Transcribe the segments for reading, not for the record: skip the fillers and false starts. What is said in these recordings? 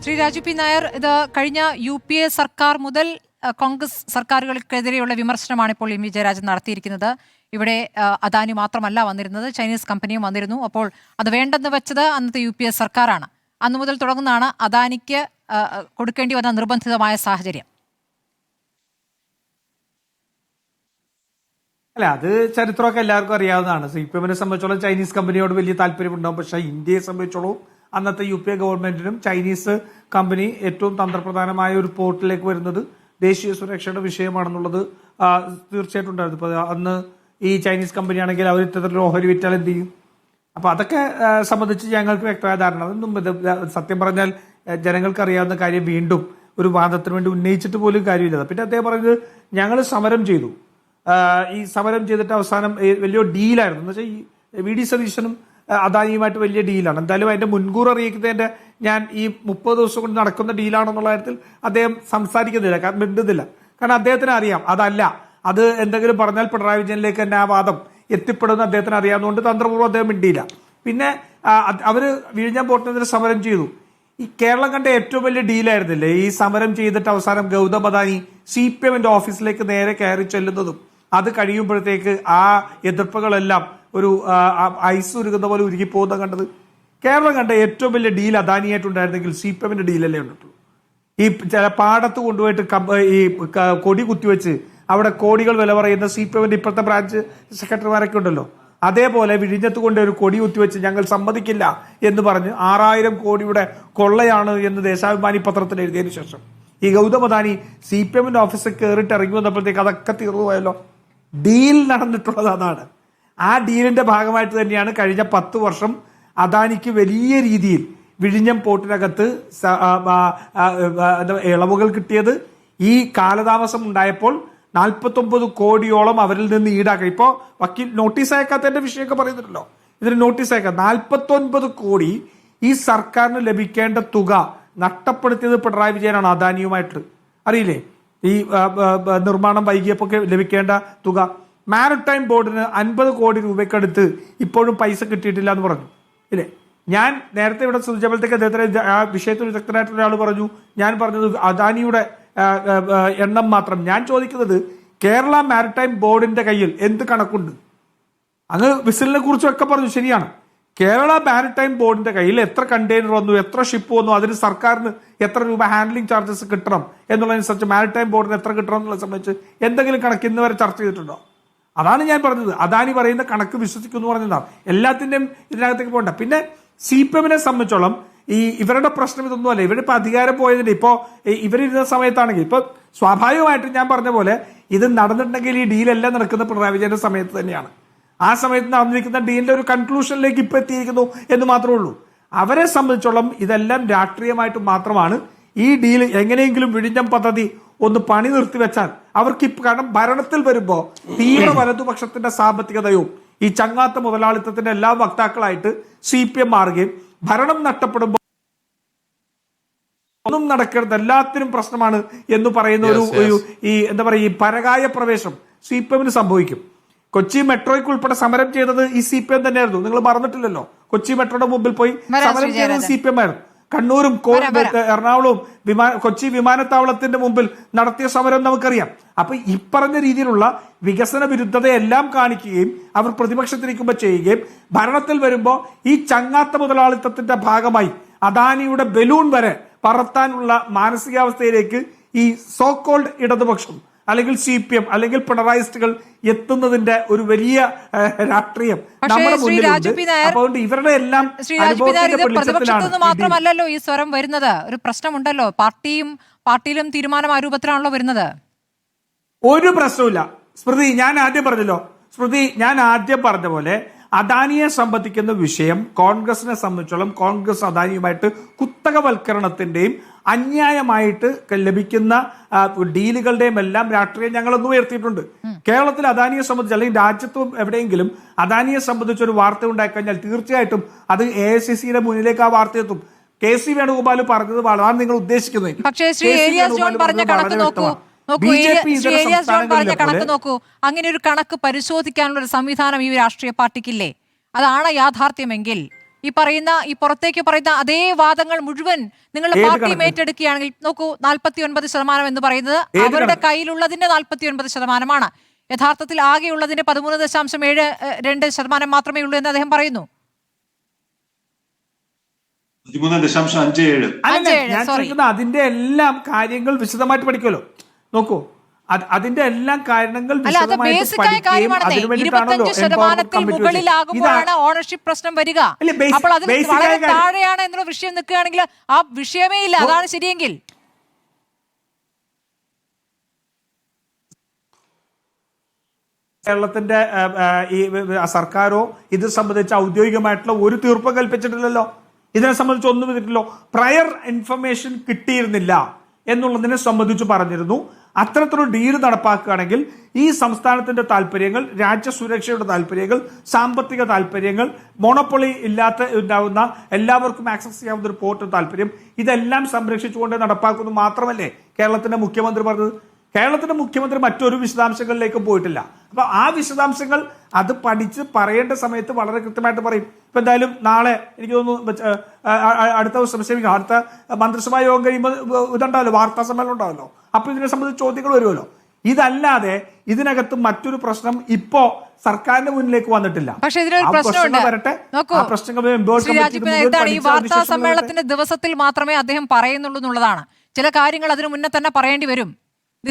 Shri Raju P Nair, ഇത് കഴിഞ്ഞ UPA സർക്കാർ മുതൽ കോൺഗ്രസ് സർക്കാരുകൾക്കെതിരെയുള്ള വിമർശനമാണ് ഇപ്പോൾ എം വി ജയരാജൻ നടത്തിയിരിക്കുന്നത്. ഇവിടെ അദാനി മാത്രമല്ല വന്നിരുന്നത്, ചൈനീസ് കമ്പനിയും വന്നിരുന്നു. അപ്പോൾ അത് വേണ്ടെന്ന് വെച്ചത് അന്നത്തെ UPA സർക്കാരാണ്. അന്നു മുതൽ തുടങ്ങുന്നതാണ് അദാനിക്ക് കൊടുക്കേണ്ടി വന്ന നിർബന്ധിതമായ സാഹചര്യം. അല്ല, അത് ചരിത്രമൊക്കെ എല്ലാവർക്കും അറിയാവുന്നതാണ്. CPM-നെ സംബന്ധിച്ചോളം ചൈനീസ് കമ്പനിയോട് വലിയ താല്പര്യമുണ്ടാവും. പക്ഷേ ഇന്ത്യയെ സംബന്ധിച്ചോളം അന്നത്തെ UPA ഗവൺമെന്റിനും ചൈനീസ് കമ്പനി ഏറ്റവും തന്ത്രപ്രധാനമായ ഒരു പോർട്ടിലേക്ക് വരുന്നത് ദേശീയ സുരക്ഷയുടെ വിഷയമാണെന്നുള്ളത് തീർച്ചയായിട്ടും ഉണ്ടായിരുന്നു. ഇപ്പൊ അന്ന് ഈ ചൈനീസ് കമ്പനി ആണെങ്കിൽ അവർ ഇത്തരത്തിൽ ഓഹരി വിറ്റാൽ എന്ത് ചെയ്യും? അപ്പൊ അതൊക്കെ സംബന്ധിച്ച് ഞങ്ങൾക്ക് വ്യക്തമായ ധാരണ. അതൊന്നും സത്യം പറഞ്ഞാൽ ജനങ്ങൾക്ക് അറിയാവുന്ന കാര്യം വീണ്ടും ഒരു വാദത്തിന് വേണ്ടി ഉന്നയിച്ചിട്ട് പോലും കാര്യമില്ല. പിന്നെ അദ്ദേഹം പറഞ്ഞത് ഞങ്ങൾ സമരം ചെയ്തു. ഈ സമരം ചെയ്തിട്ട് അവസാനം വലിയ ഡീലായിരുന്നു എന്ന് വെച്ചാൽ ഈ VD സതീശനും അദാനിയുമായിട്ട് വലിയ ഡീലാണ്. എന്തായാലും അതിന്റെ മുൻകൂർ അറിയിക്കുന്നതിന്റെ ഞാൻ ഈ 30 ദിവസം കൊണ്ട് നടക്കുന്ന ഡീലാണെന്നുള്ള കാര്യത്തിൽ അദ്ദേഹം സംസാരിക്കുന്നില്ല, മിണ്ടുന്നില്ല. കാരണം അദ്ദേഹത്തിന് അറിയാം അതല്ല, അത് എന്തെങ്കിലും പറഞ്ഞാൽ പിണറായി വിജയനിലേക്ക് തന്നെ ആ വാദം എത്തിപ്പെടുന്ന അദ്ദേഹത്തിന് അറിയാവുന്നതുകൊണ്ട് തന്ത്രപൂർവ്വം അദ്ദേഹം മിണ്ടിയില്ല. പിന്നെ അവര് വിഴിഞ്ഞം പോർട്ടിനെതിരെ സമരം ചെയ്തു. ഈ കേരളം കണ്ട ഏറ്റവും വലിയ ഡീലായിരുന്നില്ലേ ഈ സമരം ചെയ്തിട്ട് അവസാനം ഗൗതം അദാനി CPM-ന്റെ ഓഫീസിലേക്ക് നേരെ കയറി ചെല്ലുന്നതും അത് കഴിയുമ്പോഴത്തേക്ക് ആ എതിർപ്പുകളെല്ലാം ഒരു ഐസ് ഉരുകുന്ന പോലെ ഉരുകി പോകുന്ന കണ്ടത്. കേരളം കണ്ട ഏറ്റവും വലിയ ഡീൽ അദാനിയായിട്ടുണ്ടായിരുന്നെങ്കിൽ CPM-ന്റെ ഡീലല്ലേ ഉണ്ടിട്ടുള്ളൂ. ഈ ചില പാടത്ത് കൊണ്ടുപോയിട്ട് ഈ കൊടി കുത്തിവെച്ച് അവിടെ കോടികൾ വില പറയുന്ന CPM-ന്റെ ഇപ്പോഴത്തെ ബ്രാഞ്ച് സെക്രട്ടറിമാരൊക്കെ ഉണ്ടല്ലോ, അതേപോലെ വിഴിഞ്ഞത്ത് കൊണ്ട് ഒരു കൊടി കുത്തിവെച്ച് ഞങ്ങൾ സമ്മതിക്കില്ല എന്ന് പറഞ്ഞ് 6000 കോടിയുടെ കൊള്ളയാണ് എന്ന് ദേശാഭിമാനി പത്രത്തിൽ എഴുതിയതിനു ശേഷം ഈ ഗൗതം അദാനി CPM-ന്റെ ഓഫീസിൽ കയറിയിട്ട് ഇറങ്ങി വന്നപ്പോഴത്തേക്ക് അതൊക്കെ തീർന്നു പോയല്ലോ. ഡീൽ നടന്നിട്ടുള്ളത് അതാണ്. ആ ഡീലിന്റെ ഭാഗമായിട്ട് തന്നെയാണ് കഴിഞ്ഞ 10 വർഷം അദാനിക്ക് വലിയ രീതിയിൽ വിഴിഞ്ഞം പോർട്ടിനകത്ത് ഇളവുകൾ കിട്ടിയത്. ഈ കാലതാമസം ഉണ്ടായപ്പോൾ 49 കോടിയോളം അവരിൽ നിന്ന് ഈടാക്കുക. ഇപ്പോ വക്കീൽ നോട്ടീസ് അയക്കാത്തതിന്റെ വിഷയമൊക്കെ പറയുന്നുണ്ടല്ലോ, ഇതിന് നോട്ടീസ് അയക്കാം. 49 കോടി ഈ സർക്കാരിന് ലഭിക്കേണ്ട തുക നഷ്ടപ്പെടുത്തിയത് പിണറായി വിജയനാണ് അദാനിയുമായിട്ട്. അറിയില്ലേ? ഈ നിർമ്മാണം വൈകിയപ്പോൾ ലഭിക്കേണ്ട തുക. മാരിടൈം ബോർഡിന് 50 കോടി രൂപയ്ക്കടുത്ത് ഇപ്പോഴും പൈസ കിട്ടിയിട്ടില്ല എന്ന് പറഞ്ഞു ഇല്ലേ? ഞാൻ നേരത്തെ ഇവിടെ സൂചിച്ചപ്പോഴത്തേക്ക് അദ്ദേഹത്തിന് ആ വിഷയത്തിൽ വിദഗ്ധനായിട്ടുള്ള ഒരാൾ പറഞ്ഞു, ഞാൻ പറഞ്ഞത് അദാനിയുടെ എണ്ണം മാത്രം. ഞാൻ ചോദിക്കുന്നത് കേരള മാരിടൈം ബോർഡിന്റെ കയ്യിൽ എന്ത് കണക്കുണ്ട്? അങ്ങ് വിസിലിനെ കുറിച്ചൊക്കെ പറഞ്ഞു, ശരിയാണ്. കേരള മാരിടൈം ബോർഡിന്റെ കയ്യിൽ എത്ര കണ്ടെയ്നർ വന്നു, എത്ര ഷിപ്പ് വന്നു, അതിന് സർക്കാരിന് എത്ര രൂപ ഹാൻഡ്ലിംഗ് ചാർജസ് കിട്ടണം എന്നുള്ളതനുസരിച്ച് മാരിടൈം ബോർഡിന് എത്ര കിട്ടണം എന്നുള്ളത് സംബന്ധിച്ച് എന്തെങ്കിലും കണക്ക് ഇന്ന് വരെ ചർച്ച ചെയ്തിട്ടുണ്ടോ? അതാണ് ഞാൻ പറഞ്ഞത്. അദാനി പറയുന്ന കണക്ക് വിശ്വസിക്കുന്നു പറഞ്ഞതാണ്. എല്ലാത്തിന്റെയും ഇതിനകത്തേക്ക് പോകണ്ട. പിന്നെ CPM-നെ സംബന്ധിച്ചോളം ഇവരുടെ പ്രശ്നം ഇതൊന്നുമല്ല. ഇവരിപ്പോ അധികാരം പോയതിന്റെ ഇപ്പോ ഇവരിരുന്ന സമയത്താണെങ്കിൽ ഇപ്പൊ സ്വാഭാവികമായിട്ടും ഞാൻ പറഞ്ഞ പോലെ ഇത് നടന്നിട്ടുണ്ടെങ്കിൽ ഈ ഡീലെല്ലാം നടക്കുന്ന പിണറായി വിജയന്റെ സമയത്ത് തന്നെയാണ്. ആ സമയത്ത് നടന്നിരിക്കുന്ന ഡീലിന്റെ ഒരു കൺക്ലൂഷനിലേക്ക് ഇപ്പൊ എത്തിയിരിക്കുന്നു എന്ന് മാത്രമേ ഉള്ളൂ. അവരെ സംബന്ധിച്ചോളം ഇതെല്ലാം രാഷ്ട്രീയമായിട്ട് മാത്രമാണ്. ഈ ഡീൽ എങ്ങനെയെങ്കിലും വിഴിഞ്ഞം പദ്ധതി ഒന്ന് പണി നിർത്തിവെച്ചാൽ അവർക്ക് കാരണം ഭരണത്തിൽ വരുമ്പോ തീവ്ര വലതുപക്ഷത്തിന്റെ സാമ്പത്തികതയും ഈ ചങ്ങാത്ത മുതലാളിത്തത്തിന്റെ എല്ലാ വക്താക്കളായിട്ട് CPM മാറുകയും ഭരണം നഷ്ടപ്പെടുമ്പോൾ ഒന്നും നടക്കരുത്, എല്ലാത്തിനും പ്രശ്നമാണ് എന്ന് പറയുന്ന ഒരു ഈ എന്താ പറയുക ഈ പരകായ പ്രവേശം CPM-ന് സംഭവിക്കും. കൊച്ചി മെട്രോയ്ക്ക് ഉൾപ്പെടെ സമരം ചെയ്തത് ഈ CPM തന്നെയായിരുന്നു. നിങ്ങൾ മറന്നിട്ടില്ലല്ലോ? കൊച്ചി മെട്രോയുടെ മുമ്പിൽ പോയി സമരം ചെയ്തത് CPM ആയിരുന്നു. കണ്ണൂരും എറണാകുളവും കൊച്ചി വിമാനത്താവളത്തിന്റെ മുമ്പിൽ നടത്തിയ സമരം നമുക്കറിയാം. അപ്പൊ ഇപ്പറഞ്ഞ രീതിയിലുള്ള വികസന വിരുദ്ധതയെല്ലാം കാണിക്കുകയും അവർ പ്രതിപക്ഷത്തിരിക്കുമ്പോൾ ചെയ്യുകയും ഭരണത്തിൽ വരുമ്പോൾ ഈ ചങ്ങാത്ത മുതലാളിത്തത്തിന്റെ ഭാഗമായി അദാനിയുടെ ബലൂൺ വരെ പറത്താനുള്ള മാനസികാവസ്ഥയിലേക്ക് ഈ സോ കോൾഡ് ഇടതുപക്ഷം അല്ലെങ്കിൽ CPM അല്ലെങ്കിൽ പിണറായിസ്റ്റുകൾ എത്തുന്നതിന്റെ ഒരു വലിയ രാഷ്ട്രീയം നമ്മുടെ മുന്നിലുണ്ട്. അതുകൊണ്ട് ഇവരുടെ എല്ലാം പ്രതിപക്ഷത്തുനിന്ന് മാത്രമല്ലല്ലോ ഈ സ്വരം വരുന്നത്. ഒരു പ്രശ്നമുണ്ടല്ലോ, പാർട്ടിയിലും തീരുമാനം ആ രൂപത്തിലാണല്ലോ വരുന്നത്. ഒരു പ്രശ്നമില്ല സ്മൃതി. ഞാൻ ആദ്യം പറഞ്ഞ പോലെ അദാനിയെ സംബന്ധിക്കുന്ന വിഷയം കോൺഗ്രസിനെ സംബന്ധിച്ചോളം കോൺഗ്രസ് അദാനിയുമായിട്ട് കുത്തകവൽക്കരണത്തിന്റെയും അന്യായമായിട്ട് ലഭിക്കുന്ന ഡീലുകളുടെയും എല്ലാം രാഷ്ട്രീയം ഞങ്ങളൊന്നും ഉയർത്തിയിട്ടുണ്ട്. കേരളത്തിൽ അദാനിയെ സംബന്ധിച്ച് അല്ലെങ്കിൽ രാജ്യത്തും എവിടെയെങ്കിലും അദാനിയെ സംബന്ധിച്ച് ഒരു വാർത്ത ഉണ്ടായിക്കഴിഞ്ഞാൽ തീർച്ചയായിട്ടും അത് AICCയുടെ മുന്നിലേക്ക് ആ വാർത്ത എത്തും. KC വേണുഗോപാൽ പറഞ്ഞത് വളരെ നിങ്ങൾ ഉദ്ദേശിക്കുന്നത്. പക്ഷേ ശ്രീ ഏലിയാസ് ജോൺ പറഞ്ഞ കണക്ക് നോക്കൂ, കണക്ക് നോക്കൂ. അങ്ങനെ ഒരു കണക്ക് പരിശോധിക്കാനുള്ള ഒരു സംവിധാനം ഈ രാഷ്ട്രീയ പാർട്ടിക്കില്ലേ? അതാണ് യാഥാർത്ഥ്യമെങ്കിൽ ഈ പുറത്തേക്ക് പറയുന്ന അതേ വാദങ്ങൾ മുഴുവൻ നിങ്ങളുടെ ഏത് പാർട്ടി കണക്ക്? ഏറ്റെടുക്കുകയാണെങ്കിൽ നോക്കൂ, 49% എന്ന് പറയുന്നത് ഏത് അവരുടെ കണക്ക്? കയ്യിലുള്ളതിന്റെ 49%. യഥാർത്ഥത്തിൽ ആകെയുള്ളതിന്റെ 13.72% മാത്രമേ ഉള്ളൂ എന്ന് അദ്ദേഹം പറയുന്നു. 13.57. അല്ലല്ല, ഞാൻ sorry. ചോദിക്കുന്നത് അതിന്റെ എല്ലാം കാര്യങ്ങൾ വിശദമായിട്ട് പഠിക്കുമല്ലോ. നോക്കൂ, അതിന്റെ എല്ലാം കാരണങ്ങൾ അല്ല, അത് ബേസിക്കായ കാര്യമാണ്. 25% മുകളിലാകുമ്പോഴാണ് ഓണർഷിപ്പ് പ്രശ്നം വരിക. അല്ല, basic- അപ്പോൾ അതിൽ basic വളരെ ആയ കാര്യം- താഴെയാണ് എന്നുള്ള വിഷയം നിൽക്കുകയാണെങ്കിൽ ആ വിഷയമേ ഇല്ല. അതാണ് ശരിയെങ്കിൽ കേരളത്തിന്റെ ഈ സർക്കാരോ ഇത് സംബന്ധിച്ച് ഔദ്യോഗികമായിട്ടുള്ള ഒരു തീർപ്പ് കൽപ്പിച്ചിട്ടില്ലല്ലോ. ഇതിനെ സംബന്ധിച്ച് ഒന്നും ചെയ്തിട്ടില്ലല്ലോ. പ്രയർ ഇൻഫർമേഷൻ കിട്ടിയിരുന്നില്ല എന്നുള്ളതിനെ സംബന്ധിച്ച് പറഞ്ഞിരുന്നു. അത്തരത്തിലൊരു ഡീൽ നടപ്പാക്കുകയാണെങ്കിൽ ഈ സംസ്ഥാനത്തിന്റെ താല്പര്യങ്ങൾ, രാജ്യസുരക്ഷയുടെ താല്പര്യങ്ങൾ, സാമ്പത്തിക താല്പര്യങ്ങൾ, മോണോപ്പൊളി ഇല്ലാത്ത ഉണ്ടാവുന്ന എല്ലാവർക്കും ആക്സസ് ചെയ്യാവുന്ന ഒരു പോർട്ട് താല്പര്യം, ഇതെല്ലാം സംരക്ഷിച്ചുകൊണ്ട് നടപ്പാക്കുന്നു മാത്രമല്ലേ കേരളത്തിന്റെ മുഖ്യമന്ത്രി പറഞ്ഞത്. കേരളത്തിന്റെ മുഖ്യമന്ത്രി മറ്റൊരു വിശദാംശങ്ങളിലേക്കും പോയിട്ടില്ല. അപ്പൊ ആ വിശദാംശങ്ങൾ അത് പഠിച്ച് പറയേണ്ട സമയത്ത് വളരെ കൃത്യമായിട്ട് പറയും. ഇപ്പൊ എന്തായാലും നാളെ എനിക്ക് തോന്നുന്നു അടുത്ത ദിവസം അടുത്ത മന്ത്രിസഭാ യോഗം കഴിയുമ്പോൾ ഇതുണ്ടാവല്ലോ, വാർത്താ സമ്മേളനം ഉണ്ടാവല്ലോ. അപ്പൊ ഇതിനെ സംബന്ധിച്ച് ചോദ്യങ്ങൾ വരുമല്ലോ. ഇതല്ലാതെ ഇതിനകത്ത് മറ്റൊരു പ്രശ്നം ഇപ്പോ സർക്കാരിന്റെ മുന്നിലേക്ക് വന്നിട്ടില്ല. പക്ഷേ ഇതിനൊരു പ്രശ്നമുണ്ട്. നോക്കൂ, ശ്രീ രാജീവ്, എന്താണ് ഈ വാർത്താ സമ്മേളനത്തിന്റെ ദിവസത്തിൽ മാത്രമേ അദ്ദേഹം പറയുന്നുള്ളൂ എന്നുള്ളതാണ്. ചില കാര്യങ്ങൾ അതിനു മുന്നേ തന്നെ പറയേണ്ടി വരും.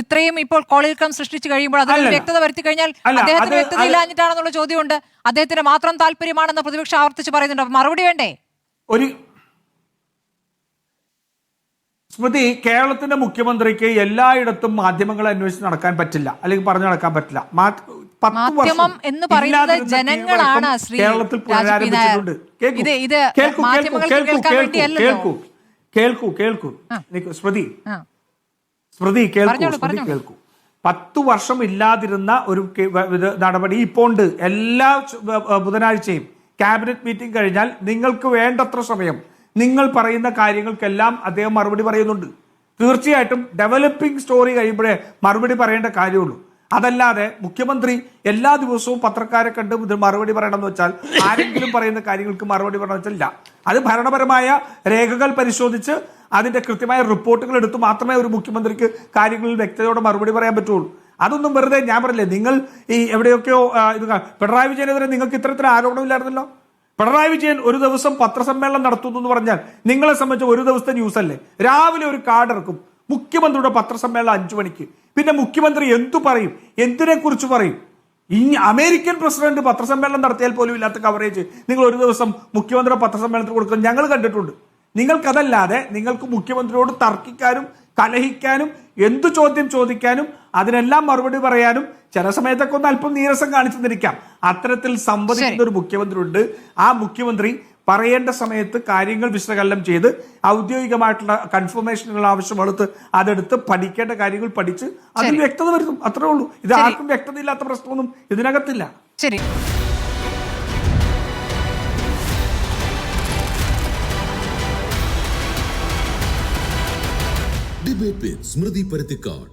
ഇത്രയും ഇപ്പോൾ കോളിൽക്കം സൃഷ്ടിച്ചു കഴിയുമ്പോൾ അതിന് വ്യക്തത വരുത്തി കഴിഞ്ഞാൽ അദ്ദേഹത്തിന് വ്യക്തത ഇല്ലാഞ്ഞിട്ടാണെന്നുള്ള ചോദ്യമുണ്ട്. അദ്ദേഹത്തിന് മാത്രം താല്പര്യമാണെന്ന് പ്രതിപക്ഷം ആവർത്തിച്ച് പറയുന്നുണ്ട്. മറുപടി വേണ്ടേ? ഒരു സ്മൃതി, കേരളത്തിന്റെ മുഖ്യമന്ത്രിക്ക് എല്ലായിടത്തും മാധ്യമങ്ങളെ അന്വേഷിച്ച് നടക്കാൻ പറ്റില്ല, അല്ലെങ്കിൽ പറഞ്ഞു നടക്കാൻ പറ്റില്ല. മാധ്യമം എന്ന് പറയുന്നത് ജനങ്ങളാണ്. ശ്രീ കേരളത്തിൽ പുനരാരംഭിച്ചിട്ടുണ്ട്. സ്മൃതി കേൾക്കൂ. 10 വർഷം ഇല്ലാതിരുന്ന ഒരു നടപടി ഇപ്പോൾ ഉണ്ട്. എല്ലാ ബുധനാഴ്ചയും ക്യാബിനറ്റ് മീറ്റിംഗ് കഴിഞ്ഞാൽ നിങ്ങൾക്ക് വേണ്ടത്ര സമയം നിങ്ങൾ പറയുന്ന കാര്യങ്ങൾക്കെല്ലാം അദ്ദേഹം മറുപടി പറയുന്നുണ്ട്. തീർച്ചയായിട്ടും ഡെവലപ്പിംഗ് സ്റ്റോറി കഴിയുമ്പോഴേ മറുപടി പറയേണ്ട കാര്യമുള്ളൂ. അതല്ലാതെ മുഖ്യമന്ത്രി എല്ലാ ദിവസവും പത്രക്കാരെ കണ്ട് മറുപടി പറയണമെന്ന് വെച്ചാൽ, ആരെങ്കിലും പറയുന്ന കാര്യങ്ങൾക്ക് മറുപടി പറയണമെന്ന് വെച്ചാൽ ഇല്ല. അത് ഭരണപരമായ രേഖകൾ പരിശോധിച്ച് അതിന്റെ കൃത്യമായ റിപ്പോർട്ടുകൾ എടുത്ത് മാത്രമേ ഒരു മുഖ്യമന്ത്രിക്ക് കാര്യങ്ങളിൽ വ്യക്തതയോടെ മറുപടി പറയാൻ പറ്റുള്ളൂ. അതൊന്നും വെറുതെ ഞാൻ പറഞ്ഞില്ലേ, നിങ്ങൾ ഈ എവിടെയൊക്കെയോ ഇത് പിണറായി വിജയനെതിരെ നിങ്ങൾക്ക് ഇത്തരത്തിൽ ആരോപണമില്ലായിരുന്നല്ലോ. പിണറായി വിജയൻ ഒരു ദിവസം പത്രസമ്മേളനം നടത്തുന്നു എന്ന് പറഞ്ഞാൽ നിങ്ങളെ സംബന്ധിച്ച് ഒരു ദിവസത്തെ ന്യൂസ് അല്ലേ? രാവിലെ ഒരു കാർഡ് ഇറക്കും, മുഖ്യമന്ത്രിയുടെ പത്രസമ്മേളനം 5 മണിക്ക്. പിന്നെ മുഖ്യമന്ത്രി എന്തു പറയും, എന്തിനെ കുറിച്ച് പറയും? ഇനി അമേരിക്കൻ പ്രസിഡന്റ് പത്രസമ്മേളനം നടത്തിയാൽ പോലും ഇല്ലാത്ത കവറേജ് നിങ്ങൾ ഒരു ദിവസം മുഖ്യമന്ത്രിയുടെ പത്രസമ്മേളനത്തിൽ കൊടുക്കുന്നത് ഞങ്ങൾ കണ്ടിട്ടുണ്ട്. നിങ്ങൾക്കതല്ലാതെ നിങ്ങൾക്ക് മുഖ്യമന്ത്രിയോട് തർക്കിക്കാനും കലഹിക്കാനും എന്തു ചോദ്യം ചോദിക്കാനും അതിനെല്ലാം മറുപടി പറയാനും ചില സമയത്തൊക്കെ ഒന്ന് അല്പം നീരസം കാണിച്ചു നിൽക്കാം. അത്തരത്തിൽ സംവദിക്കുന്ന ഒരു മുഖ്യമന്ത്രി ഉണ്ട്. ആ മുഖ്യമന്ത്രി പറയേണ്ട സമയത്ത് കാര്യങ്ങൾ വിശകലനം ചെയ്ത് ഔദ്യോഗികമായിട്ടുള്ള കൺഫർമേഷനുകൾ ആവശ്യമുള്ളത് അതെടുത്ത് പഠിക്കേണ്ട കാര്യങ്ങൾ പഠിച്ച് അതിൽ വ്യക്തത വരുത്തും. അത്രേ ഉള്ളൂ. ഇത് ആർക്കും വ്യക്തതയില്ലാത്ത പ്രശ്നമൊന്നും ഇതിനകത്തില്ല. ശരി. Debate with Smriti Parathikkad.